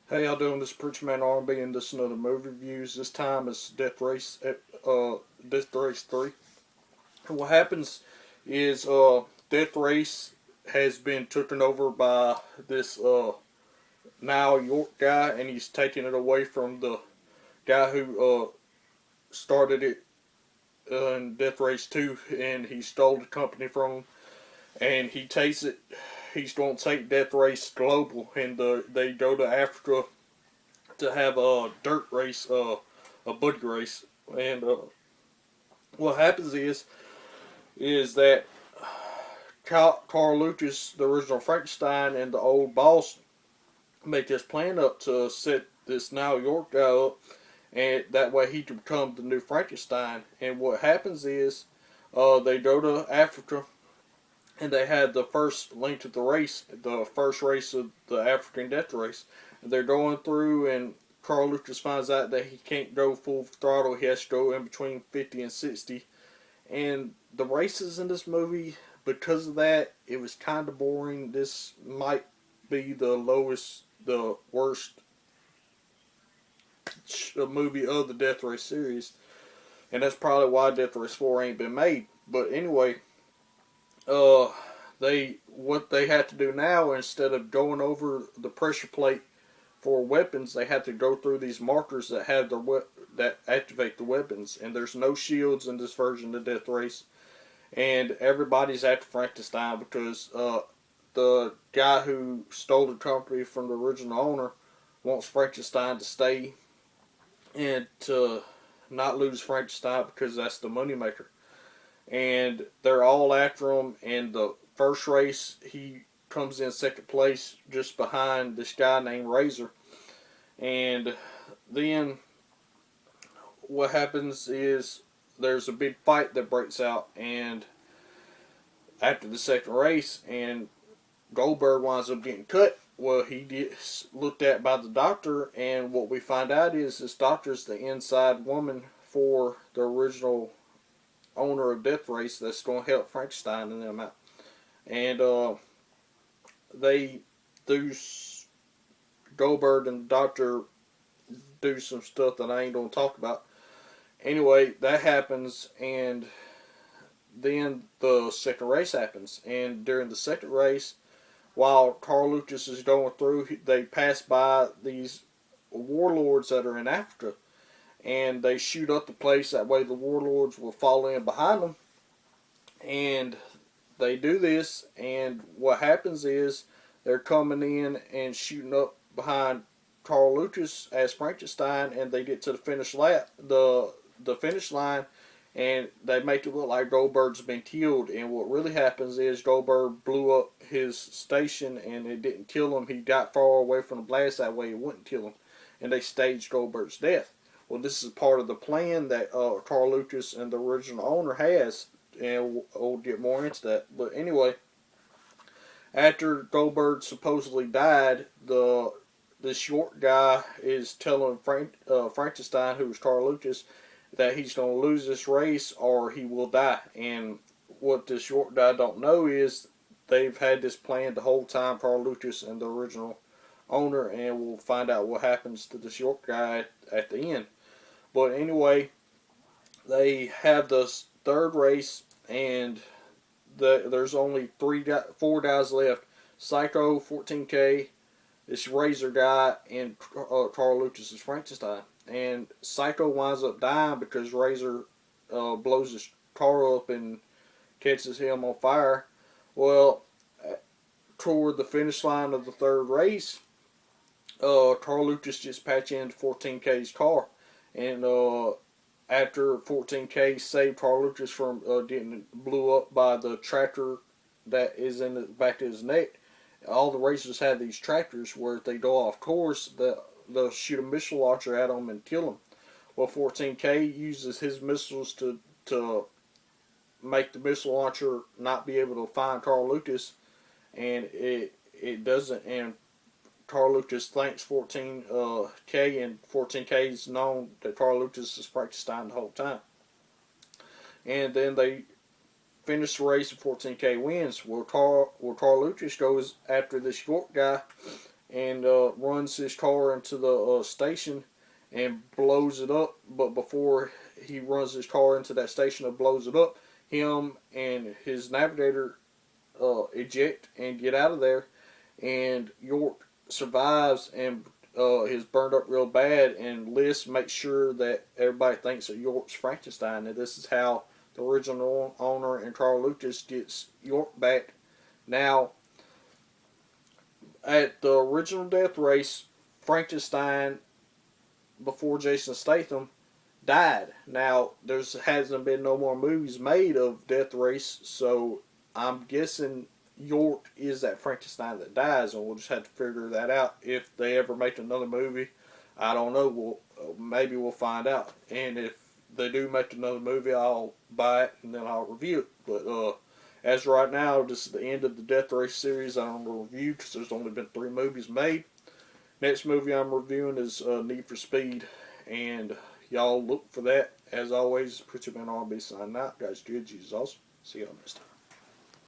Hey, y'all doing? This is Preacher Man R&B, and this is another movie reviews. This time it's Death Race 3. And what happens is Death Race has been taken over by this Now York guy, and he's taking it away from the guy who started it in Death Race 2, and he stole the company from him, and he takes it. He's going to take Death Race global, and they go to Africa to have a dirt race, a buggy race, and what happens is that Carl Lucas, the original Frankenstein, and the old boss make this plan up to set this Now York guy up, and that way he can become the new Frankenstein. And what happens is they go to Africa, and they had the first link to the race, the first race of the African Death Race. And they're going through, and Carl Lucas finds out that he can't go full throttle. He has to go in between 50 and 60. And the races in this movie, because of that, it was kind of boring. This might be the worst movie of the Death Race series. And that's probably why Death Race 4 ain't been made. But anyway, uh, what they have to do now, instead of going over the pressure plate for weapons, they have to go through these markers that have that activate the weapons. And there's no shields in this version of Death Race, and everybody's after Frankenstein because the guy who stole the company from the original owner wants Frankenstein to stay and to not lose Frankenstein because that's the moneymaker. And they're all after him. And the first race, he comes in second place just behind this guy named Razor. And then what happens is there's a big fight that breaks out, and after the second race, and Goldberg winds up getting cut. Well, he gets looked at by the doctor, and what we find out is this doctor's the inside woman for the original owner of Death Race that's going to help Frankenstein and them out. And they do, Goldberg and the doctor do some stuff that I ain't going to talk about. Anyway, that happens, and then the second race happens. And during the second race, while Carl Lucas is going through, they pass by these warlords that are in Africa, and they shoot up the place. That way, the warlords will fall in behind them. And they do this, and what happens is they're coming in and shooting up behind Carl Lucas as Frankenstein, and they get to the the finish line, and they make it look like Goldberg's been killed. And what really happens is Goldberg blew up his station, and it didn't kill him. He got far away from the blast, that way it wouldn't kill him, and they staged Goldberg's death. Well, this is part of the plan that Carl Lucas and the original owner has, and we'll get more into that. But anyway, after Goldberg supposedly died, this short guy is telling Frankenstein, who was Carl Lucas, that he's going to lose this race or he will die. And what this short guy don't know is they've had this plan the whole time, Carl Lucas and the original owner, and we'll find out what happens to this short guy at the end. But anyway, they have this third race, and there's only four guys left. Psycho, 14K, this Razor guy, and Carl Lucas is Frankenstein. And Psycho winds up dying because Razor blows his car up and catches him on fire. Well, toward the finish line of the third race, Carl Lucas just patched into 14K's car. And after 14K saved Carl Lucas from getting blew up by the tractor that is in the back of his neck, all the racers have these tractors where if they go off course, they'll shoot a missile launcher at them and kill them. Well, 14K uses his missiles to make the missile launcher not be able to find Carl Lucas, and it doesn't. And Carl Lucas thanks 14K, and 14K's known that Carl Lucas is Frankenstein the whole time. And then they finish the race and 14K wins. Well, Carl Lucas goes after this short guy, and runs his car into the station and blows it up. But before he runs his car into that station and blows it up, him and his navigator eject and get out of there, and York survives and is burned up real bad, and Liz makes sure that everybody thinks that York's Frankenstein, and this is how the original owner and Carl Lucas gets York back. Now, at the original Death Race, Frankenstein, before Jason Statham, died. Now, there hasn't been no more movies made of Death Race, so I'm guessing York is that Frankenstein that dies, and we'll just have to figure that out if they ever make another movie. I don't know. Maybe we'll find out. And if they do make another movie, I'll buy it and then I'll review it. But as right now, this is the end of the Death Race series. I don't review because there's only been 3 movies made. Next movie I'm reviewing is Need for Speed, and y'all look for that. As always, Pritchard Man RB signing out. Guys, good. Jesus awesome. See y'all next time.